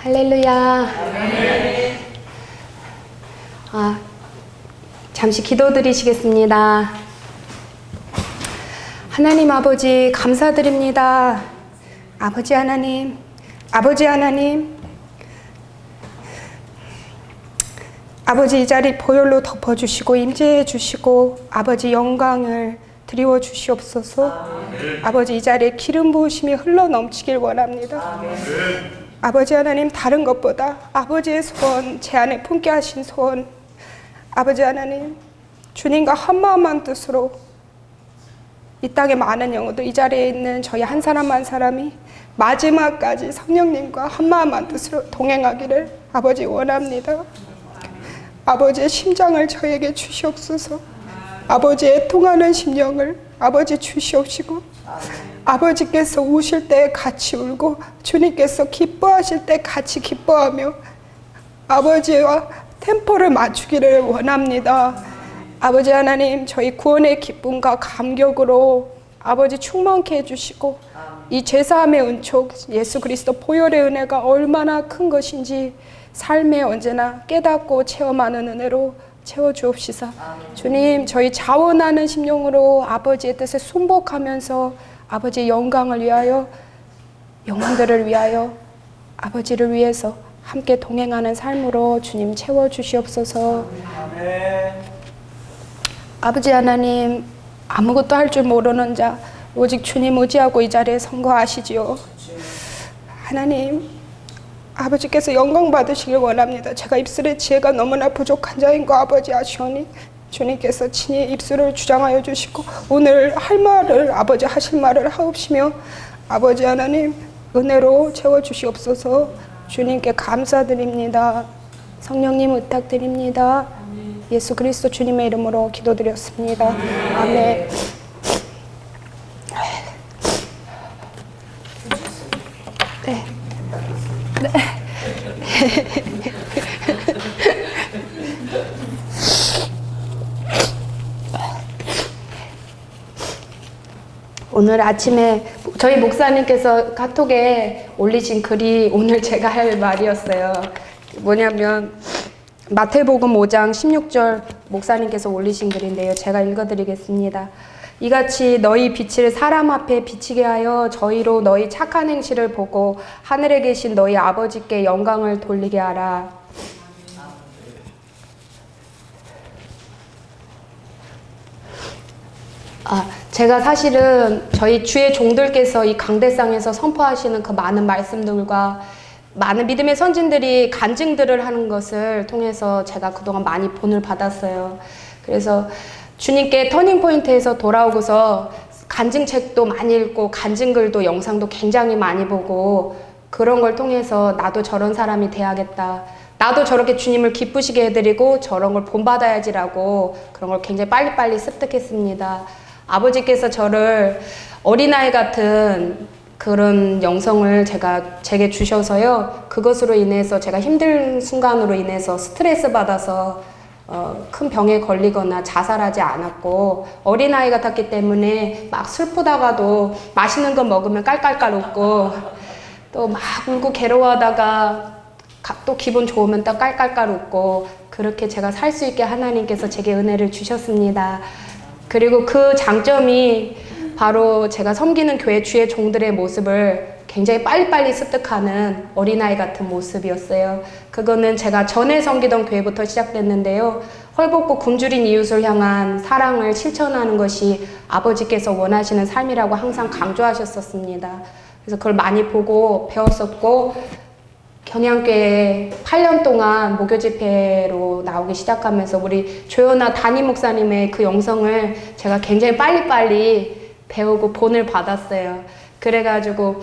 할렐루야. 잠시 기도드리시겠습니다. 하나님 아버지 감사드립니다. 아버지 하나님, 아버지 이 자리 보혈로 덮어주시고 임재해 주시고 아버지 영광을 드리워 주시옵소서. 아버지 이 자리에 기름 부으심이 흘러 넘치길 원합니다. 아버지 하나님, 다른 것보다 아버지의 소원, 제 안에 품게 하신 소원, 아버지 하나님, 주님과 한마음 한뜻으로 이 땅의 많은 영혼들, 이 자리에 있는 저희 한 사람 한 사람이 마지막까지 성령님과 한마음 한뜻으로 동행하기를 아버지 원합니다. 아버지의 심장을 저에게 주시옵소서. 아버지의 통하는 심령을 아버지 주시옵시고, 아버지께서 우실 때 같이 울고 주님께서 기뻐하실 때 같이 기뻐하며 아버지와 템포를 맞추기를 원합니다. 아버지 하나님, 저희 구원의 기쁨과 감격으로 아버지 충만케 해주시고, 이 죄사함의 은총, 예수 그리스도 보혈의 은혜가 얼마나 큰 것인지 삶에 언제나 깨닫고 체험하는 은혜로 채워주옵시사. 주님, 저희 자원하는 심령으로 아버지의 뜻에 순복하면서 아버지의 영광을 위하여, 영혼들을 위하여, 아버지를 위해서 함께 동행하는 삶으로 주님 채워주시옵소서. 아버지 하나님, 아무것도 할 줄 모르는 자 오직 주님 의지하고 이 자리에 선거하시지요. 하나님, 아버지께서 영광 받으시길 원합니다. 제가 입술의 지혜가 너무나 부족한 자인 거 아버지 아시오니 주님께서 친히 입술을 주장하여 주시고 오늘 할 말을 아버지 하실 말을 하옵시며 아버지 하나님 은혜로 채워주시옵소서. 주님께 감사드립니다. 성령님 부탁드립니다. 예수 그리스도 주님의 이름으로 기도드렸습니다. 아멘. 네. 오늘 아침에 저희 목사님께서 카톡에 올리신 글이 오늘 제가 할 말이었어요. 뭐냐면 마태복음 5장 16절 목사님께서 올리신 글인데요. 제가 읽어드리겠습니다. 이같이 너희 빛을 사람 앞에 비치게 하여 저희로 너희 착한 행실을 보고 하늘에 계신 너희 아버지께 영광을 돌리게 하라. 제가 사실은 저희 주의 종들께서 이 강대상에서 선포하시는 그 많은 말씀들과 많은 믿음의 선진들이 간증들을 하는 것을 통해서 제가 그동안 많이 본을 받았어요. 그래서 주님께 터닝포인트에서 돌아오고서 간증책도 많이 읽고 간증글도 영상도 굉장히 많이 보고 그런 걸 통해서 나도 저런 사람이 돼야겠다. 나도 저렇게 주님을 기쁘시게 해드리고 저런 걸 본받아야지라고 그런 걸 굉장히 빨리빨리 습득했습니다. 아버지께서 저를 어린아이 같은 그런 영성을 제게 주셔서요. 그것으로 인해서 제가 힘든 순간으로 인해서 스트레스 받아서 큰 병에 걸리거나 자살하지 않았고 어린아이 같았기 때문에 막 슬프다가도 맛있는 거 먹으면 깔깔깔 웃고 또 막 울고 괴로워하다가 또 기분 좋으면 또 깔깔깔 웃고 그렇게 제가 살 수 있게 하나님께서 제게 은혜를 주셨습니다. 그리고 그 장점이 바로 제가 섬기는 교회 주의 종들의 모습을 굉장히 빨리빨리 습득하는 어린아이 같은 모습이었어요. 그거는 제가 전에 섬기던 교회부터 시작됐는데요. 헐벗고 굶주린 이웃을 향한 사랑을 실천하는 것이 아버지께서 원하시는 삶이라고 항상 강조하셨었습니다. 그래서 그걸 많이 보고 배웠었고 경양교회 8년 동안 목요 집회로 나오기 시작하면서 우리 조연아 담임 목사님의 그 영성을 제가 굉장히 빨리빨리 배우고 본을 받았어요. 그래가지고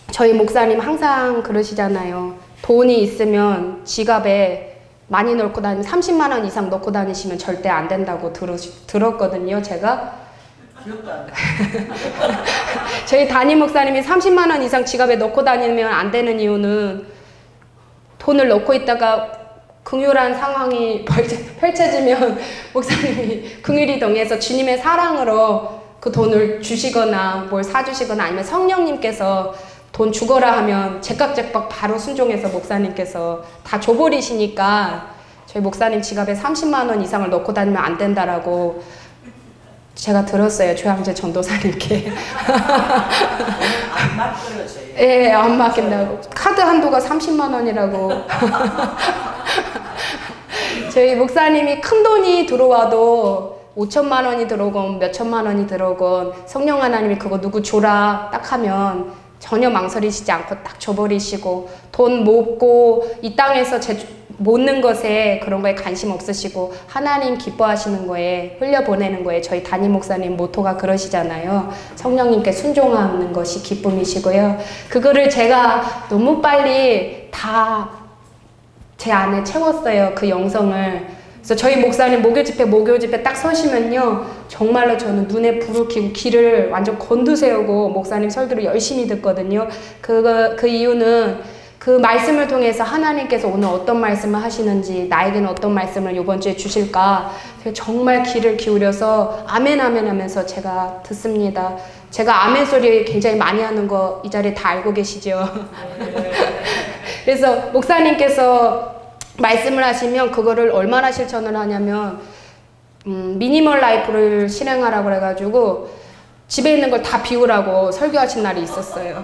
저희 목사님 항상 그러시잖아요. 돈이 있으면 지갑에 많이 넣고 다니면 30만 원 이상 넣고 다니시면 절대 안 된다고 들었거든요. 제가 저희 담임 목사님이 30만 원 이상 지갑에 넣고 다니면 안 되는 이유는 돈을 넣고 있다가 긍휼한 상황이 펼쳐지면 목사님이 긍휼이 동해서 주님의 사랑으로 그 돈을 주시거나 뭘 사주시거나 아니면 성령님께서 돈 죽어라 하면 제깍제깍 바로 순종해서 목사님께서 다 줘버리시니까 저희 목사님 지갑에 30만 원 이상을 넣고 다니면 안 된다라고 제가 들었어요. 조양재 전도사님께. 안 맡겨요, 저희. 예, 안 맡긴다고. 카드 한도가 30만 원이라고. 저희 목사님이 큰 돈이 들어와도 5천만 원이 들어오건 몇 천만 원이 들어오건 성령 하나님이 그거 누구 줘라 딱 하면 전혀 망설이시지 않고 딱 줘버리시고, 돈 모으고 이 땅에서 모는 것에 그런 거에 관심 없으시고 하나님 기뻐하시는 거에 흘려보내는 거에 저희 담임 목사님 모토가 그러시잖아요. 성령님께 순종하는 것이 기쁨이시고요. 그거를 제가 너무 빨리 다 제 안에 채웠어요. 그 영성을. 그래서 저희 목사님 목요 집회 딱 서시면요, 정말로 저는 눈에 불을 켜고 귀를 완전 곤두세우고 목사님 설교를 열심히 듣거든요. 그 이유는 그 말씀을 통해서 하나님께서 오늘 어떤 말씀을 하시는지, 나에게는 어떤 말씀을 이번 주에 주실까, 정말 귀를 기울여서 아멘 아멘 하면서 제가 듣습니다. 제가 아멘 소리 굉장히 많이 하는 거 이 자리에 다 알고 계시죠? 그래서 목사님께서 말씀을 하시면 그거를 얼마나 실천을 하냐면 미니멀 라이프를 실행하라고 그래가지고 집에 있는 걸 다 비우라고 설교하신 날이 있었어요.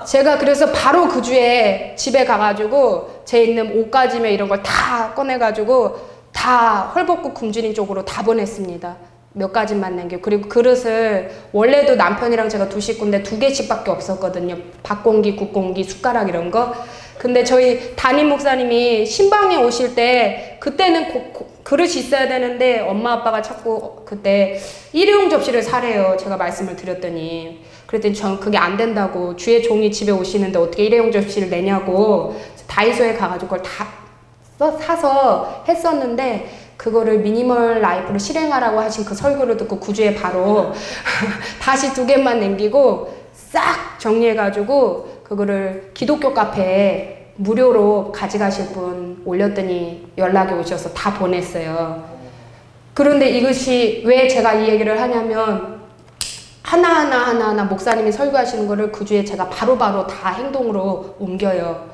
제가 그래서 바로 그 주에 집에 가가지고 제 있는 옷가지며 이런 걸 다 꺼내가지고 다 헐벗고 굶주린 쪽으로 다 보냈습니다. 몇 가지만 남겨. 그리고 그릇을 원래도 남편이랑 제가 두 식구인데 2개씩밖에 없었거든요. 밥공기, 국공기, 숟가락 이런 거. 근데 저희 담임 목사님이 신방에 오실 때 그때는 그릇이 있어야 되는데 엄마 아빠가 자꾸 그때 일회용 접시를 사래요. 제가 말씀을 드렸더니. 그랬더니 전 그게 안 된다고, 주의 종이 집에 오시는데 어떻게 일회용 접시를 내냐고 다이소에 가가지고 그걸 다 사서 했었는데, 그거를 미니멀 라이프를 실행하라고 하신 그 설교를 듣고 9주에 바로 다시 2개만 남기고 싹 정리해가지고 그거를 기독교 카페에 무료로 가져가실 분 올렸더니 연락이 오셔서 다 보냈어요. 그런데 이것이 왜 제가 이 얘기를 하냐면, 하나하나 목사님이 설교하시는 거를 그 주에 제가 바로바로 다 행동으로 옮겨요.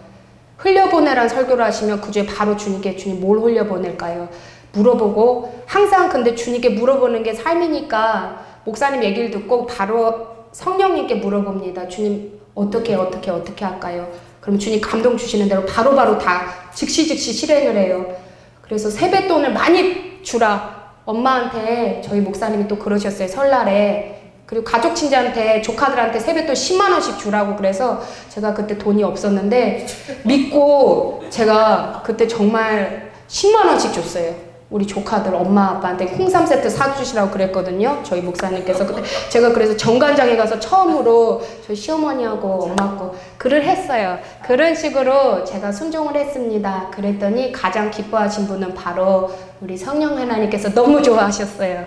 흘려보내란 설교를 하시면 그 주에 바로 주님께, 주님 뭘 흘려보낼까요? 물어보고, 항상 근데 주님께 물어보는 게 삶이니까 목사님 얘기를 듣고 바로 성령님께 물어봅니다. 주님 어떻게 할까요? 그럼 주님 감동 주시는 대로 바로바로 다 즉시 실행을 해요. 그래서 세뱃돈을 많이 주라. 엄마한테 저희 목사님이 또 그러셨어요. 설날에. 그리고 가족 친지한테, 조카들한테 세뱃돈 10만 원씩 주라고. 그래서 제가 그때 돈이 없었는데 믿고 제가 그때 정말 10만 원씩 줬어요. 우리 조카들 엄마 아빠한테 홍삼 세트 사주시라고 그랬거든요. 저희 목사님께서. 그때 제가 그래서 정관장에 가서 처음으로 저희 시어머니하고 엄마하고 글을 했어요. 그런 식으로 제가 순종을 했습니다. 그랬더니 가장 기뻐하신 분은 바로 우리 성령 하나님께서 너무 좋아하셨어요.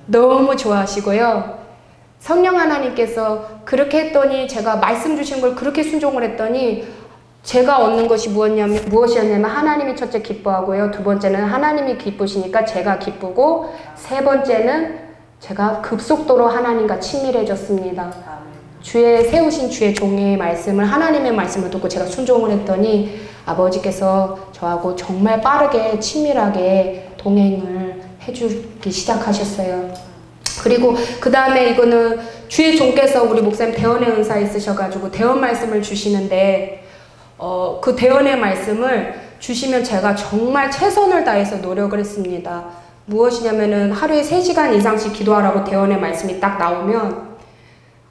너무 좋아하시고요. 성령 하나님께서 그렇게 했더니, 제가 말씀 주신 걸 그렇게 순종을 했더니 제가 얻는 것이 무엇이었냐면 하나님이 첫째 기뻐하고요. 두 번째는 하나님이 기쁘시니까 제가 기쁘고, 세 번째는 제가 급속도로 하나님과 친밀해졌습니다. 세우신 주의 종의 말씀을, 하나님의 말씀을 듣고 제가 순종을 했더니 아버지께서 저하고 정말 빠르게 친밀하게 동행을 해주기 시작하셨어요. 그리고 그 다음에 이거는 주의 종께서 우리 목사님 대언의 은사 있으셔가지고 대언 말씀을 주시는데, 그 대언의 말씀을 주시면 제가 정말 최선을 다해서 노력을 했습니다. 무엇이냐면은 하루에 3시간 이상씩 기도하라고 대언의 말씀이 딱 나오면,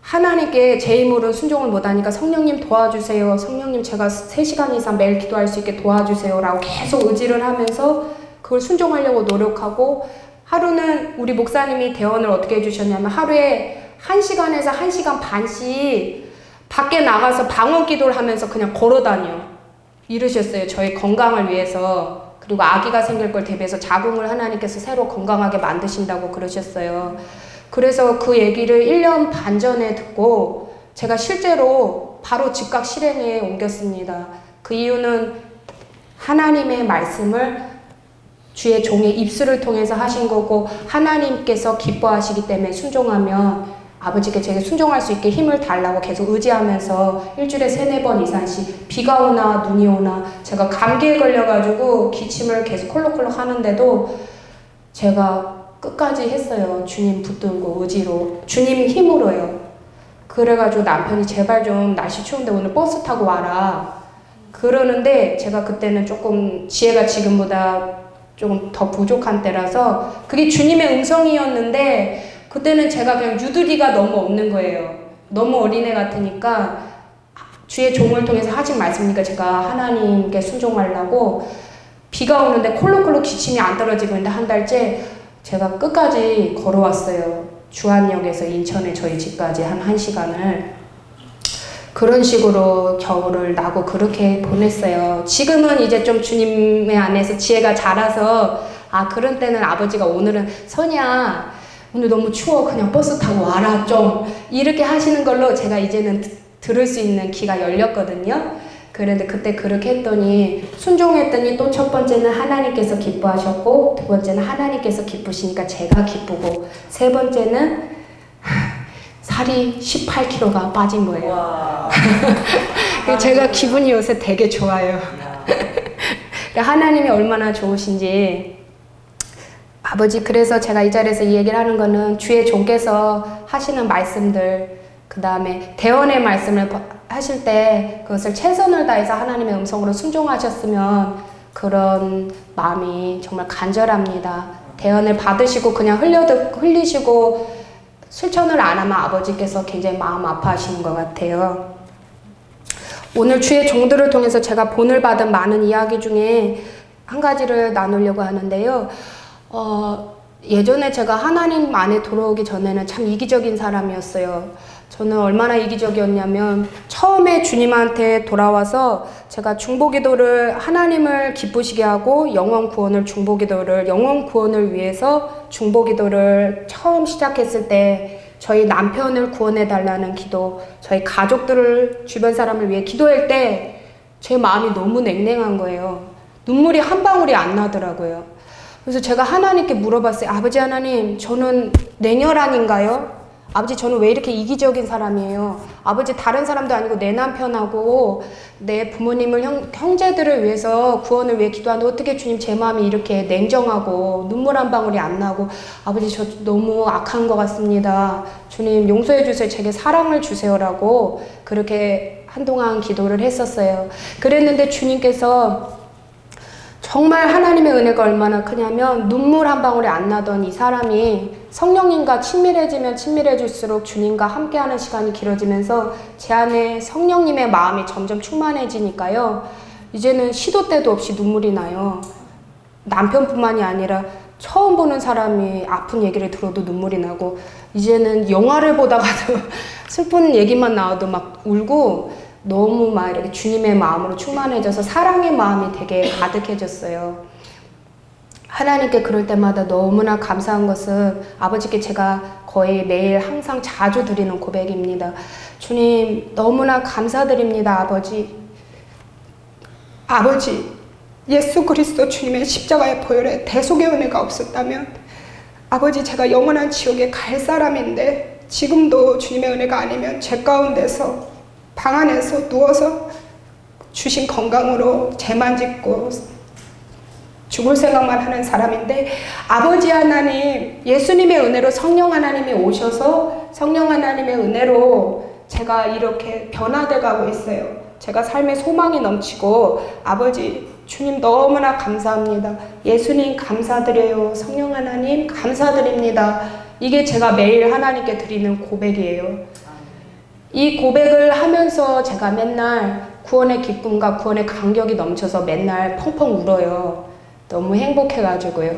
하나님께 제 힘으로는 순종을 못하니까 성령님 도와주세요. 성령님 제가 3시간 이상 매일 기도할 수 있게 도와주세요. 라고 계속 의지를 하면서 그걸 순종하려고 노력하고, 하루는 우리 목사님이 대언을 어떻게 해주셨냐면 하루에 1시간에서 1시간 반씩 밖에 나가서 방언 기도를 하면서 그냥 걸어다녀 이러셨어요. 저희 건강을 위해서. 그리고 아기가 생길 걸 대비해서 자궁을 하나님께서 새로 건강하게 만드신다고 그러셨어요. 그래서 그 얘기를 1년 반 전에 듣고 제가 실제로 바로 즉각 실행에 옮겼습니다. 그 이유는 하나님의 말씀을 주의 종의 입술을 통해서 하신 거고, 하나님께서 기뻐하시기 때문에 순종하면 아버지께 제게 순종할 수 있게 힘을 달라고 계속 의지하면서 일주일에 3-4번 이상씩 비가 오나 눈이 오나 제가 감기에 걸려가지고 기침을 계속 콜록콜록 하는데도 제가 끝까지 했어요. 주님 붙들고 의지로, 주님 힘으로요. 그래가지고 남편이 제발 좀 날씨 추운데 오늘 버스 타고 와라 그러는데 제가 그때는 조금 지혜가 지금보다 조금 더 부족한 때라서 그게 주님의 음성이었는데 그때는 제가 그냥 유두리가 너무 없는 거예요. 너무 어린애 같으니까 주의 종을 통해서 하신 말씀이니까 제가 하나님께 순종하려고 비가 오는데 콜록콜록 기침이 안 떨어지고 있는데 한 달째 제가 끝까지 걸어왔어요. 주안역에서 인천에 저희 집까지 한 1시간을 그런 식으로 겨울을 나고 그렇게 보냈어요. 지금은 이제 좀 주님의 안에서 지혜가 자라서 그런 때는 아버지가 오늘은 선이야 오늘 너무 추워 그냥 버스 타고 와라 좀 이렇게 하시는 걸로 제가 이제는 들을 수 있는 귀가 열렸거든요. 그런데 그때 그렇게 했더니 순종했더니 또 첫 번째는 하나님께서 기뻐하셨고 두 번째는 하나님께서 기쁘시니까 제가 기쁘고 세 번째는 살이 18kg가 빠진 거예요. 와. 제가 기분이 요새 되게 좋아요. 하나님이 얼마나 좋으신지 아버지 그래서 제가 이 자리에서 이 얘기를 하는 거는 주의 종께서 하시는 말씀들 그 다음에 대언의 말씀을 하실 때 그것을 최선을 다해서 하나님의 음성으로 순종하셨으면 그런 마음이 정말 간절합니다. 대언을 받으시고 그냥 흘리시고 실천을 안 하면 아버지께서 굉장히 마음 아파하시는 것 같아요. 오늘 주의 종들을 통해서 제가 본을 받은 많은 이야기 중에 한 가지를 나누려고 하는데요. 예전에 제가 하나님 안에 들어오기 전에는 참 이기적인 사람이었어요. 저는 얼마나 이기적이었냐면 처음에 주님한테 돌아와서 제가 중보기도를 하나님을 기쁘시게 하고 영원 구원을 위해서 중보기도를 처음 시작했을 때 저희 남편을 구원해 달라는 기도, 저희 가족들을 주변 사람을 위해 기도할 때 제 마음이 너무 냉랭한 거예요. 눈물이 한 방울이 안 나더라고요. 그래서 제가 하나님께 물어봤어요. 아버지 하나님, 저는 냉혈한인가요? 아버지 저는 왜 이렇게 이기적인 사람이에요? 아버지 다른 사람도 아니고 내 남편하고 내 부모님을 형제들을 위해서 구원을 위해 기도하는데 어떻게 주님 제 마음이 이렇게 냉정하고 눈물 한 방울이 안 나고 아버지 저 너무 악한 것 같습니다. 주님 용서해 주세요. 제게 사랑을 주세요라고 그렇게 한동안 기도를 했었어요. 그랬는데 주님께서 정말 하나님의 은혜가 얼마나 크냐면 눈물 한 방울이 안 나던 이 사람이 성령님과 친밀해지면 친밀해질수록 주님과 함께하는 시간이 길어지면서 제 안에 성령님의 마음이 점점 충만해지니까요. 이제는 시도 때도 없이 눈물이 나요. 남편뿐만이 아니라 처음 보는 사람이 아픈 얘기를 들어도 눈물이 나고 이제는 영화를 보다가도 슬픈 얘기만 나와도 막 울고 너무 막 이렇게 주님의 마음으로 충만해져서 사랑의 마음이 되게 가득해졌어요. 하나님께 그럴 때마다 너무나 감사한 것은 아버지께 제가 거의 매일 항상 자주 드리는 고백입니다. 주님 너무나 감사드립니다. 아버지 예수 그리스도 주님의 십자가의 보혈에 대속의 은혜가 없었다면 아버지 제가 영원한 지옥에 갈 사람인데 지금도 주님의 은혜가 아니면 죄 가운데서 방 안에서 누워서 주신 건강으로 죄만 짓고 죽을 생각만 하는 사람인데 아버지 하나님 예수님의 은혜로 성령 하나님이 오셔서 성령 하나님의 은혜로 제가 이렇게 변화돼 가고 있어요. 제가 삶에 소망이 넘치고 아버지 주님 너무나 감사합니다. 예수님 감사드려요. 성령 하나님 감사드립니다. 이게 제가 매일 하나님께 드리는 고백이에요. 이 고백을 하면서 제가 맨날 구원의 기쁨과 구원의 감격이 넘쳐서 맨날 펑펑 울어요. 너무 행복해가지고요.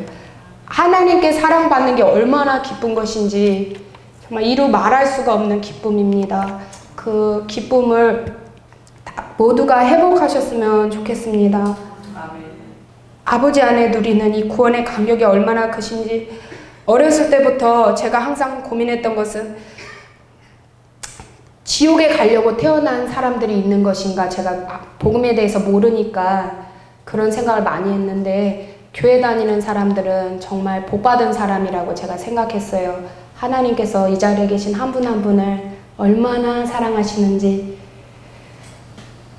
하나님께 사랑받는 게 얼마나 기쁜 것인지 정말 이루 말할 수가 없는 기쁨입니다. 그 기쁨을 모두가 회복하셨으면 좋겠습니다. 아멘. 아버지 안에 누리는 이 구원의 감격이 얼마나 크신지 어렸을 때부터 제가 항상 고민했던 것은 지옥에 가려고 태어난 사람들이 있는 것인가 제가 복음에 대해서 모르니까 그런 생각을 많이 했는데 교회 다니는 사람들은 정말 복받은 사람이라고 제가 생각했어요. 하나님께서 이 자리에 계신 한 분 한 분을 얼마나 사랑하시는지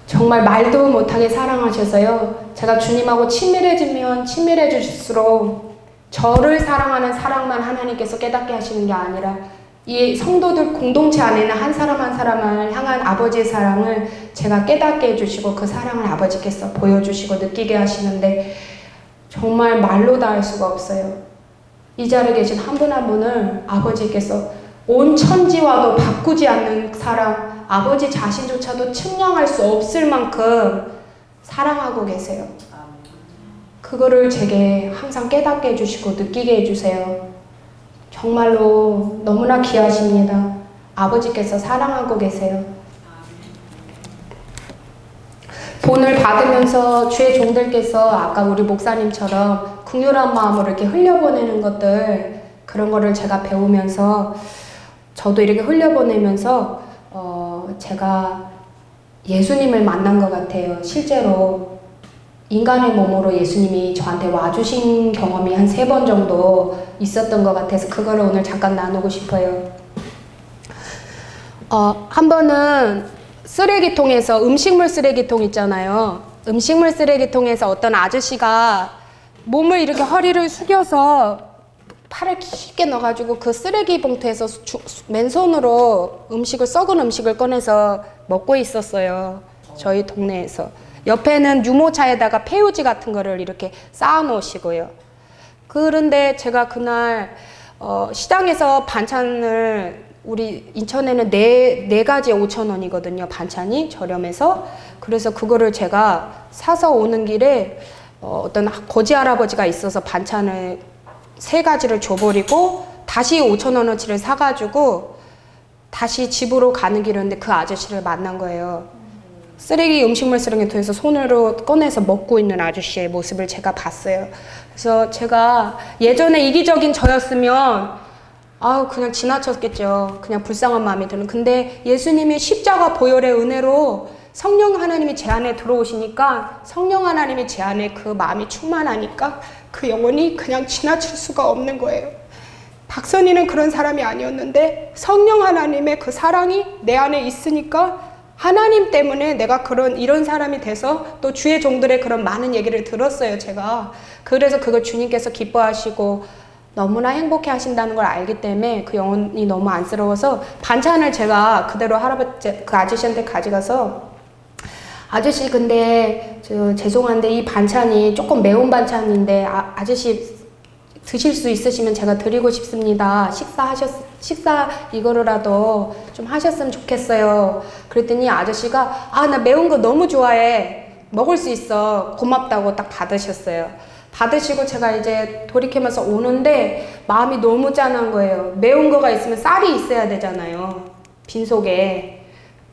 정말 말도 못하게 사랑하셔서요. 제가 주님하고 친밀해지면 친밀해질수록 저를 사랑하는 사랑만 하나님께서 깨닫게 하시는 게 아니라 이 성도들 공동체 안에는 한 사람 한 사람을 향한 아버지의 사랑을 제가 깨닫게 해주시고 그 사랑을 아버지께서 보여주시고 느끼게 하시는데 정말 말로 다 할 수가 없어요. 이 자리에 계신 한 분 한 분을 아버지께서 온 천지와도 바꾸지 않는 사랑, 아버지 자신조차도 측량할 수 없을 만큼 사랑하고 계세요. 그거를 제게 항상 깨닫게 해주시고 느끼게 해주세요. 정말로 너무나 귀하십니다. 아버지께서 사랑하고 계세요. 본을 받으면서 주의 종들께서 아까 우리 목사님처럼 긍휼한 마음으로 이렇게 흘려보내는 것들, 그런 거를 제가 배우면서 저도 이렇게 흘려보내면서 제가 예수님을 만난 것 같아요. 실제로 인간의 몸으로 예수님이 저한테 와주신 경험이 한 3번 정도 있었던 것 같아서 그거를 오늘 잠깐 나누고 싶어요. 한 번은 쓰레기통에서 음식물 쓰레기통 있잖아요. 음식물 쓰레기통에서 어떤 아저씨가 몸을 이렇게 허리를 숙여서 팔을 깊게 넣어가지고 그 쓰레기 봉투에서 맨손으로 썩은 음식을 꺼내서 먹고 있었어요. 저희 동네에서. 옆에는 유모차에다가 폐유지 같은 거를 이렇게 쌓아 놓으시고요. 그런데 제가 그날 시장에서 반찬을 우리 인천에는 네 가지에 5,000원이거든요. 반찬이 저렴해서. 그래서 그거를 제가 사서 오는 길에 어떤 거지 할아버지가 있어서 반찬을 3가지를 줘버리고 다시 5,000원어치를 사가지고 다시 집으로 가는 길이었는데 그 아저씨를 만난 거예요. 음식물 쓰레기통에서 손으로 꺼내서 먹고 있는 아저씨의 모습을 제가 봤어요. 그래서 제가 예전에 이기적인 저였으면 그냥 지나쳤겠죠. 그냥 불쌍한 마음이 드는. 근데 예수님이 십자가 보혈의 은혜로 성령 하나님이 제 안에 들어오시니까 성령 하나님이 제 안에 그 마음이 충만하니까 그 영혼이 그냥 지나칠 수가 없는 거예요. 박선희는 그런 사람이 아니었는데 성령 하나님의 그 사랑이 내 안에 있으니까 하나님 때문에 내가 이런 사람이 돼서 또 주의 종들의 그런 많은 얘기를 들었어요, 제가. 그래서 그걸 주님께서 기뻐하시고 너무나 행복해 하신다는 걸 알기 때문에 그 영혼이 너무 안쓰러워서 반찬을 제가 그대로 그 아저씨한테 가져가서 아저씨 근데 죄송한데 이 반찬이 조금 매운 반찬인데 아저씨 드실 수 있으시면 제가 드리고 싶습니다. 식사 이거라도 좀 하셨으면 좋겠어요. 그랬더니 아저씨가 나 매운 거 너무 좋아해. 먹을 수 있어. 고맙다고 딱 받으셨어요. 받으시고 제가 이제 돌이키면서 오는데 마음이 너무 짠한 거예요. 매운 거가 있으면 쌀이 있어야 되잖아요. 빈속에.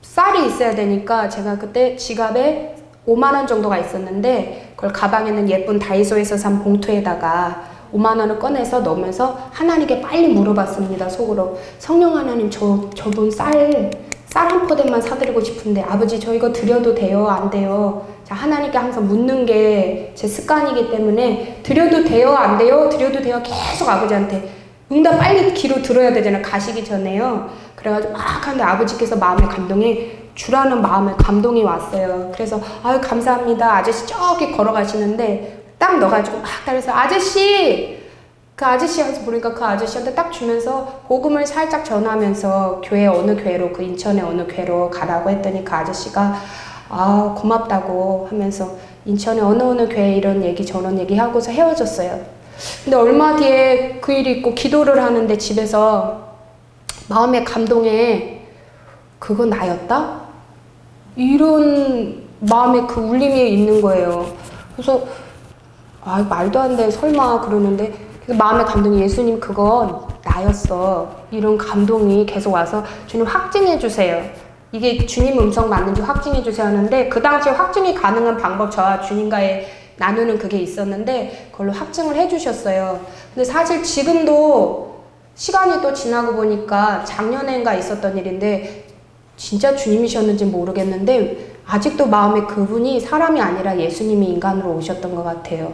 쌀이 있어야 되니까 제가 그때 지갑에 5만 원 정도가 있었는데 그걸 가방에는 예쁜 다이소에서 산 봉투에다가 5만 원을 꺼내서 넣으면서 하나님께 빨리 물어봤습니다. 속으로. 성령 하나님 저분 쌀 한 포대만 사드리고 싶은데 아버지 저 이거 드려도 돼요? 안 돼요? 자, 하나님께 항상 묻는 게 제 습관이기 때문에 드려도 돼요? 안 돼요? 드려도 돼요? 계속 아버지한테 응답 빨리 귀로 들어야 되잖아요. 가시기 전에요. 그래가지고 막 하는데 아버지께서 마음의 감동이 주라는 마음의 감동이 왔어요. 그래서 감사합니다. 아저씨 저기 걸어가시는데 딱 넣어가지고 막 따라서 아저씨! 그 아저씨한테 보니까 그 아저씨한테 딱 주면서 복음을 살짝 전하면서 어느 교회로 그 인천의 어느 교회로 가라고 했더니 그 아저씨가 고맙다고 하면서 인천의 어느 교회 이런 얘기 저런 얘기 하고서 헤어졌어요. 근데 얼마 뒤에 그 일이 있고 기도를 하는데 집에서 마음의 감동에 그거 나였다? 이런 마음의 그 울림이 있는 거예요. 그래서 말도 안 돼 설마 그러는데 마음의 감동이 예수님 그건 나였어. 이런 감동이 계속 와서 주님 확증해 주세요. 이게 주님 음성 맞는지 확증해 주세요 하는데 그 당시에 확증이 가능한 방법 저와 주님과의 나누는 그게 있었는데 그걸로 확증을 해 주셨어요. 근데 사실 지금도 시간이 또 지나고 보니까 작년엔가 있었던 일인데 진짜 주님이셨는지 모르겠는데 아직도 마음에 그분이 사람이 아니라 예수님이 인간으로 오셨던 것 같아요.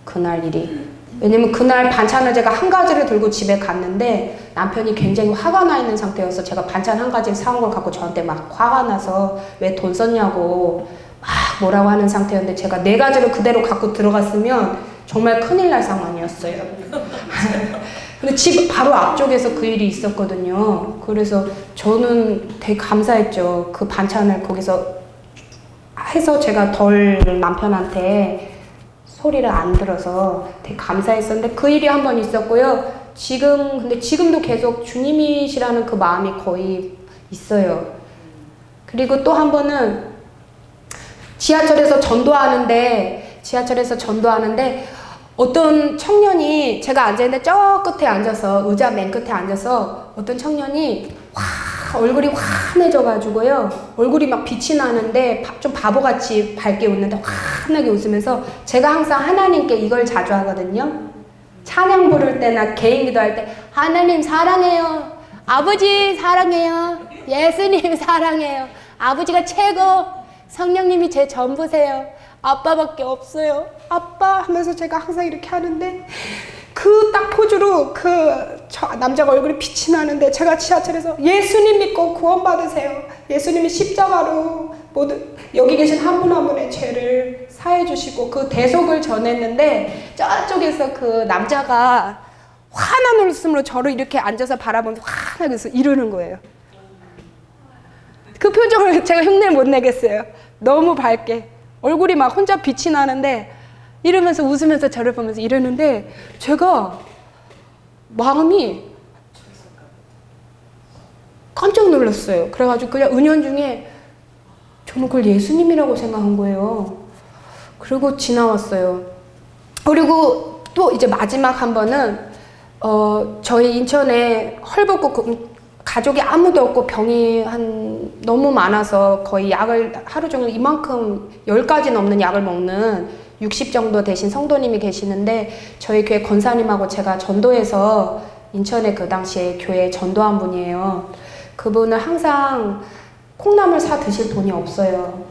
그날 일이. 왜냐면 그날 반찬을 제가 한 가지를 들고 집에 갔는데 남편이 굉장히 화가 나 있는 상태여서 제가 반찬 한 가지 사온 걸 갖고 저한테 막 화가 나서 왜 돈 썼냐고 막 뭐라고 하는 상태였는데 제가 4가지를 그대로 갖고 들어갔으면 정말 큰일 날 상황이었어요. 근데 집 바로 앞쪽에서 그 일이 있었거든요. 그래서 저는 되게 감사했죠. 그 반찬을 거기서 해서 제가 덜 남편한테 소리를 안 들어서 되게 감사했었는데 그 일이 한 번 있었고요. 근데 지금도 계속 주님이시라는 그 마음이 거의 있어요. 그리고 또 한 번은 지하철에서 전도하는데 어떤 청년이 제가 앉아있는데 저 끝에 앉아서 의자 맨 끝에 앉아서 어떤 청년이 얼굴이 환해져가지고요. 얼굴이 막 빛이 나는데 좀 바보같이 밝게 웃는데 환하게 웃으면서 제가 항상 하나님께 이걸 자주 하거든요. 찬양 부를 때나 개인 기도할 때 하나님 사랑해요. 아버지 사랑해요. 예수님 사랑해요. 아버지가 최고. 성령님이 제 전부세요. 아빠밖에 없어요. 아빠 하면서 제가 항상 이렇게 하는데 그 딱 포즈로 저 남자가 얼굴이 빛이 나는데 제가 지하철에서 예수님 믿고 구원받으세요. 예수님이 십자가로 여기 계신 한 분 한 분의 죄를 사해 주시고 그 대속을 전했는데 저쪽에서 그 남자가 환한 웃음으로 저를 이렇게 앉아서 바라보면서 환하게 이러는 거예요. 그 표정을 제가 흉내를 못 내겠어요. 너무 밝게 얼굴이 막 혼자 빛이 나는데 이러면서 웃으면서 저를 보면서 이러는데 제가 마음이 깜짝 놀랐어요. 그래가지고 그냥 은연중에 저는 그걸 예수님이라고 생각한 거예요. 그리고 지나왔어요. 그리고 또 이제 마지막 한 번은 저희 인천에 헐벗고 가족이 아무도 없고 병이 너무 많아서 거의 약을 하루 종일 이만큼 10가지 넘는 약을 먹는 60 정도 되신 성도님이 계시는데 저희 교회 권사님하고 제가 전도해서 인천에 그 당시에 교회에 전도한 분이에요. 그분은 항상 콩나물 사 드실 돈이 없어요.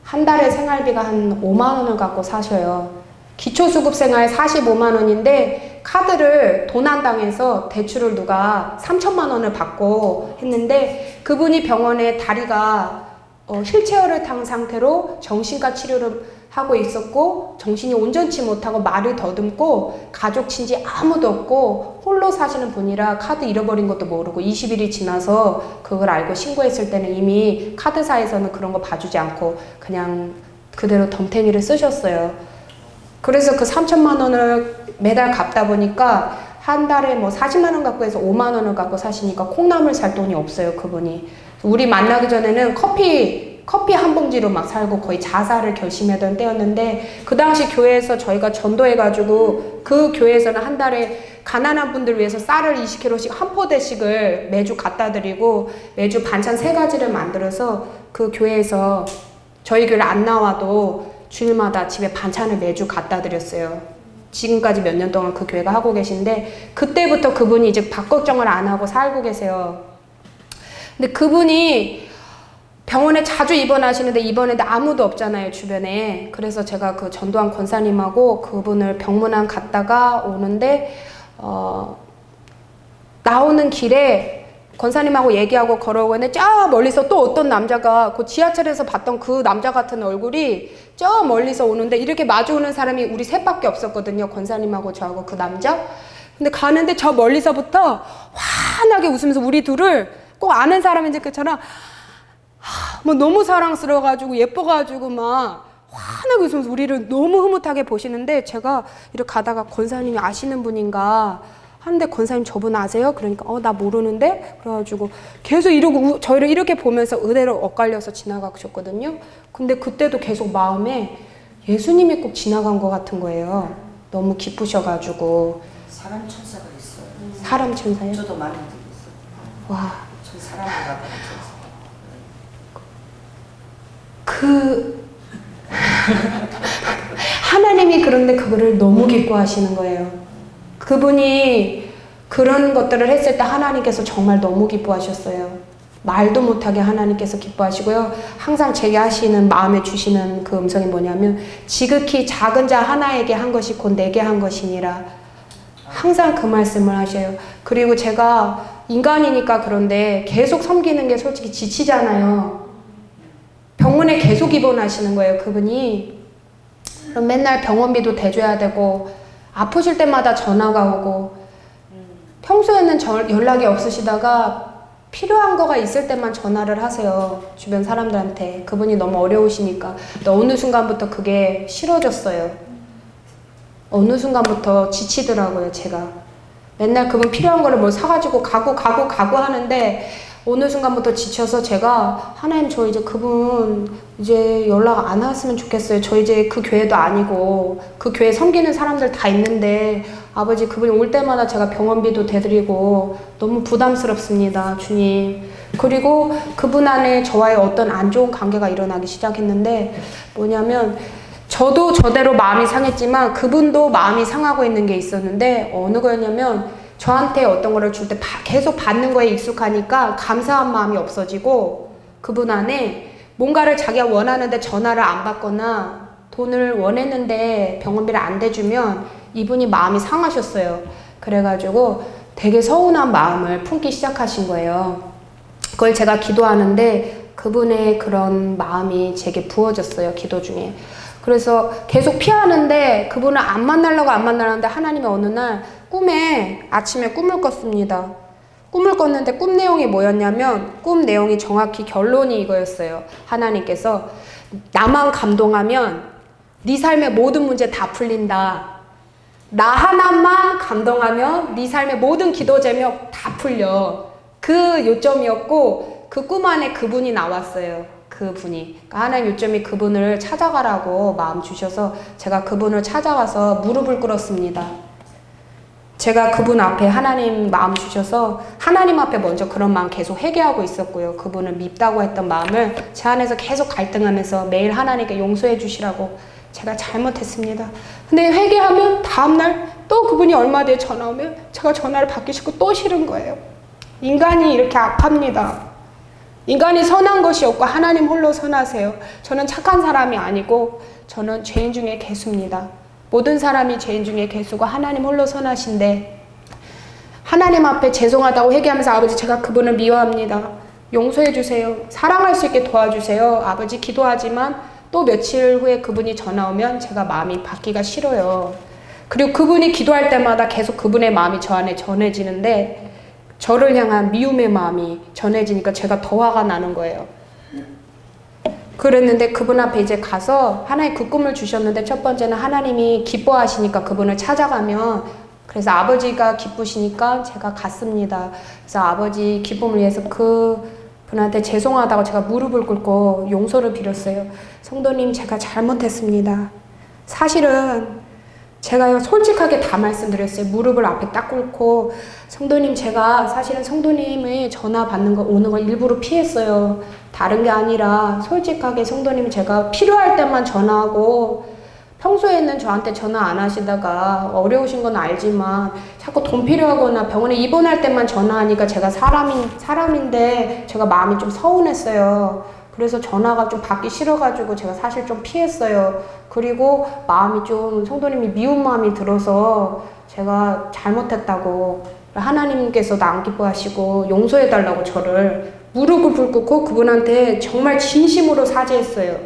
한 달에 생활비가 한 5만 원을 갖고 사셔요. 기초수급 생활 45만 원인데 카드를 도난당해서 대출을 누가 3천만 원을 받고 했는데 그분이 병원에 다리가 휠체어를 탄 상태로 정신과 치료를 하고 있었고 정신이 온전치 못하고 말을 더듬고 가족 친지 아무도 없고 홀로 사시는 분이라 카드 잃어버린 것도 모르고 20일이 지나서 그걸 알고 신고했을 때는 이미 카드사에서는 그런 거 봐주지 않고 그냥 그대로 덤탱이를 쓰셨어요. 그래서 그 3천만 원을 매달 갚다 보니까 한 달에 뭐 40만 원 갖고 해서 5만 원을 갖고 사시니까 콩나물 살 돈이 없어요, 그분이. 우리 만나기 전에는 커피 한 봉지로 막 살고 거의 자살을 결심하던 때였는데 그 당시 교회에서 저희가 전도해가지고 그 교회에서는 한 달에 가난한 분들 위해서 쌀을 20kg씩 한 포대씩을 매주 갖다 드리고 매주 반찬 3가지를 만들어서 그 교회에서 저희 교회를 안 나와도 주일마다 집에 반찬을 매주 갖다 드렸어요. 지금까지 몇 년 동안 그 교회가 하고 계신데 그때부터 그분이 이제 밥 걱정을 안 하고 살고 계세요. 근데 그분이 병원에 자주 입원했는데 아무도 없잖아요, 주변에. 그래서 제가 그 전도한 권사님하고 그분을 병문안 갔다가 오는데 나오는 길에 권사님하고 얘기하고 걸어오고 있는데 저 멀리서 또 어떤 남자가 그 지하철에서 봤던 그 남자 같은 얼굴이 저 멀리서 오는데 이렇게 마주오는 사람이 우리 셋밖에 없었거든요. 권사님하고 저하고 그 남자. 근데 가는데 저 멀리서부터 환하게 웃으면서 우리 둘을 꼭 아는 사람인지 그처럼 뭐 너무 사랑스러워가지고 예뻐가지고 막 환하게 웃으면서 우리를 너무 흐뭇하게 보시는데 제가 이렇게 가다가 권사님이 아시는 분인가 하는데 권사님 저분 아세요? 그러니까 나 모르는데? 그래가지고 계속 이러고 저희를 이렇게 보면서 의대로 엇갈려서 지나가셨거든요. 근데 그때도 계속 마음에 예수님이 꼭 지나간 것 같은 거예요. 너무 기쁘셔가지고. 사람 천사가 있어요. 사람 천사요? 저도 많은 적이 있어요. 와. 저 사람이라고 하나님이 그런데 그거를 너무 기뻐하시는 거예요. 그분이 그런 것들을 했을 때 하나님께서 정말 너무 기뻐하셨어요. 말도 못하게 하나님께서 기뻐하시고요. 항상 제게 하시는 마음에 주시는 그 음성이 뭐냐면 지극히 작은 자 하나에게 한 것이 곧 내게 한 것이니라. 항상 그 말씀을 하셔요. 그리고 제가 인간이니까 그런데 계속 섬기는 게 솔직히 지치잖아요. 병원에 계속 입원하시는 거예요, 그분이. 그럼 맨날 병원비도 대줘야 되고 아프실 때마다 전화가 오고 평소에는 연락이 없으시다가 필요한 거가 있을 때만 전화를 하세요. 주변 사람들한테. 그분이 너무 어려우시니까. 근데 어느 순간부터 그게 싫어졌어요. 어느 순간부터 지치더라고요, 제가. 맨날 그분 필요한 거를 뭘 사가지고 가고 하는데 어느 순간부터 지쳐서 제가 하나님 저 이제 그분 이제 연락 안 왔으면 좋겠어요. 저 이제 그 교회도 아니고 그 교회 섬기는 사람들 다 있는데 아버지 그분이 올 때마다 제가 병원비도 대드리고 너무 부담스럽습니다, 주님. 그리고 그분 안에 저와의 어떤 안 좋은 관계가 일어나기 시작했는데 뭐냐면 저도 저대로 마음이 상했지만 그분도 마음이 상하고 있는 게 있었는데 어느 거였냐면 저한테 어떤 거를 줄 때 계속 받는 거에 익숙하니까 감사한 마음이 없어지고 그분 안에 뭔가를 자기가 원하는데 전화를 안 받거나 돈을 원했는데 병원비를 안 대주면 이분이 마음이 상하셨어요. 그래가지고 되게 서운한 마음을 품기 시작하신 거예요. 그걸 제가 기도하는데 그분의 그런 마음이 제게 부어졌어요, 기도 중에. 그래서 계속 피하는데 그분을 안 만나려는데 하나님이 어느 날 아침에 꿈을 꿨습니다. 꿈을 꿨는데 꿈 내용이 뭐였냐면 꿈 내용이 정확히 결론이 이거였어요. 하나님께서 나만 감동하면 네 삶의 모든 문제 다 풀린다. 나 하나만 감동하면 네 삶의 모든 기도 제목 다 풀려. 그 요점이었고 그 꿈 안에 그분이 나왔어요. 그분이. 그러니까 하나님 요점이 그분을 찾아가라고 마음 주셔서 제가 그분을 찾아가서 무릎을 꿇었습니다. 제가 그분 앞에 하나님 마음 주셔서 하나님 앞에 먼저 그런 마음 계속 회개하고 있었고요. 그분을 밉다고 했던 마음을 제 안에서 계속 갈등하면서 매일 하나님께 용서해 주시라고 제가 잘못했습니다. 근데 회개하면 다음날 또 그분이 얼마 뒤에 전화 오면 제가 전화를 받기 싫고 또 싫은 거예요. 인간이 이렇게 악합니다. 인간이 선한 것이 없고 하나님 홀로 선하세요. 저는 착한 사람이 아니고 저는 죄인 중에 개수입니다. 모든 사람이 죄인 중에 개수고 하나님 홀로 선하신데 하나님 앞에 죄송하다고 회개하면서 아버지 제가 그분을 미워합니다. 용서해 주세요. 사랑할 수 있게 도와주세요. 아버지 기도하지만 또 며칠 후에 그분이 전화 오면 제가 마음이 받기가 싫어요. 그리고 그분이 기도할 때마다 계속 그분의 마음이 저 안에 전해지는데 저를 향한 미움의 마음이 전해지니까 제가 더 화가 나는 거예요. 그랬는데 그분 앞에 이제 가서 하나의 그 꿈을 주셨는데 첫 번째는 하나님이 기뻐하시니까 그분을 찾아가면 그래서 아버지가 기쁘시니까 제가 갔습니다. 그래서 아버지 기쁨을 위해서 그 분한테 죄송하다고 제가 무릎을 꿇고 용서를 빌었어요. 성도님 제가 잘못했습니다. 사실은 제가 솔직하게 다 말씀드렸어요. 무릎을 앞에 딱 꿇고 성도님 제가 사실은 성도님의 전화 받는 거 오는 걸 일부러 피했어요. 다른 게 아니라 솔직하게 성도님 제가 필요할 때만 전화하고 평소에는 저한테 전화 안 하시다가 어려우신 건 알지만 자꾸 돈 필요하거나 병원에 입원할 때만 전화하니까 제가 사람인데 제가 마음이 좀 서운했어요. 그래서 전화가 좀 받기 싫어가지고 제가 사실 좀 피했어요. 그리고 마음이 좀 성도님이 미운 마음이 들어서 제가 잘못했다고 하나님께서도 안 기뻐하시고 용서해달라고 저를 무릎을 꿇고 그분한테 정말 진심으로 사죄했어요.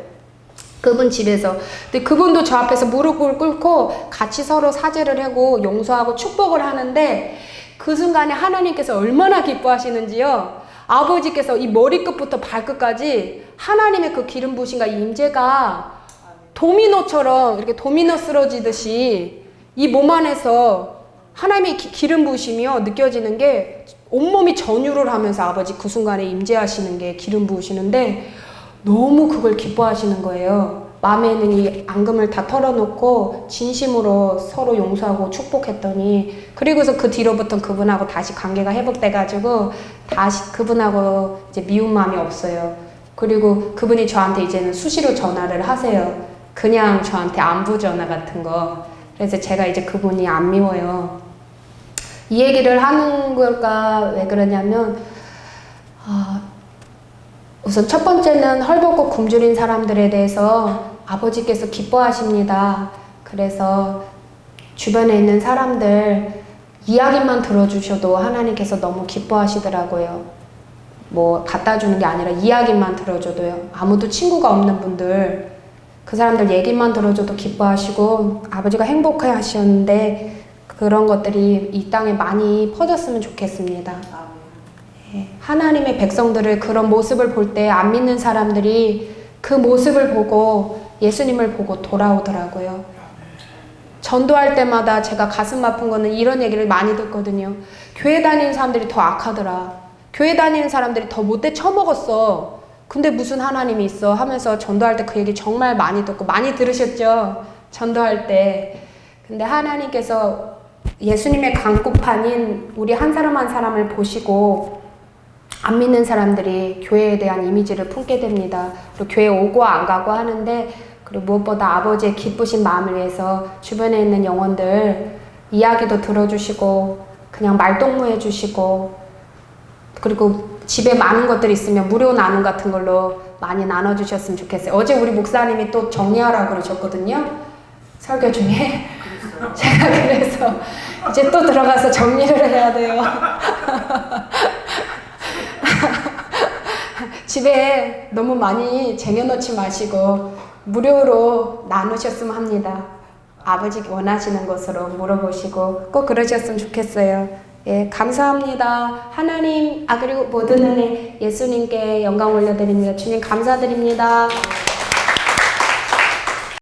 그분 집에서. 근데 그분도 저 앞에서 무릎을 꿇고 같이 서로 사죄를 하고 용서하고 축복을 하는데 그 순간에 하나님께서 얼마나 기뻐하시는지요. 아버지께서 이 머리끝부터 발끝까지 하나님의 그 기름 부으심과 임재가 도미노처럼 이렇게 도미노 쓰러지듯이 이 몸 안에서 하나님의 기름 부으심이요 느껴지는 게 온몸이 전율을 하면서 아버지 그 순간에 임재하시는 게 기름 부으시는데 너무 그걸 기뻐하시는 거예요. 마음에 있는 이 앙금을 다 털어놓고 진심으로 서로 용서하고 축복했더니 그리고서 그 뒤로부터 그분하고 다시 관계가 회복돼가지고 다시 그분하고 이제 미운 마음이 없어요. 그리고 그분이 저한테 이제는 수시로 전화를 하세요. 그냥 저한테 안부 전화 같은 거. 그래서 제가 이제 그분이 안 미워요. 이 얘기를 하는 걸까 왜 그러냐면 우선 첫 번째는 헐벗고 굶주린 사람들에 대해서 아버지께서 기뻐하십니다. 그래서 주변에 있는 사람들 이야기만 들어주셔도 하나님께서 너무 기뻐하시더라고요. 뭐 갖다 주는 게 아니라 이야기만 들어줘도요. 아무도 친구가 없는 분들, 그 사람들 얘기만 들어줘도 기뻐하시고 아버지가 행복해 하셨는데 그런 것들이 이 땅에 많이 퍼졌으면 좋겠습니다. 예, 하나님의 백성들을 그런 모습을 볼 때 안 믿는 사람들이 그 모습을 보고 예수님을 보고 돌아오더라고요. 전도할 때마다 제가 가슴 아픈 거는 이런 얘기를 많이 듣거든요. 교회 다니는 사람들이 더 악하더라. 교회 다니는 사람들이 더 못돼 처먹었어. 근데 무슨 하나님이 있어 하면서 전도할 때 그 얘기 정말 많이 듣고 많이 들으셨죠? 전도할 때. 근데 하나님께서 예수님의 강구판인 우리 한 사람 한 사람을 보시고 안 믿는 사람들이 교회에 대한 이미지를 품게 됩니다. 그리고 교회 오고 안 가고 하는데 그리고 무엇보다 아버지의 기쁘신 마음을 위해서 주변에 있는 영혼들 이야기도 들어주시고 그냥 말동무해 주시고 그리고 집에 많은 것들이 있으면 무료 나눔 같은 걸로 많이 나눠주셨으면 좋겠어요. 어제 우리 목사님이 또 정리하라고 그러셨거든요. 설교 중에. 제가 그래서 이제 또 들어가서 정리를 해야 돼요. 집에 너무 많이 쟁여놓지 마시고 무료로 나누셨으면 합니다. 아버지 원하시는 것으로 물어보시고 꼭 그러셨으면 좋겠어요. 예, 감사합니다. 하나님, 그리고 모든 은혜 예수님께 영광 올려드립니다. 주님 감사드립니다.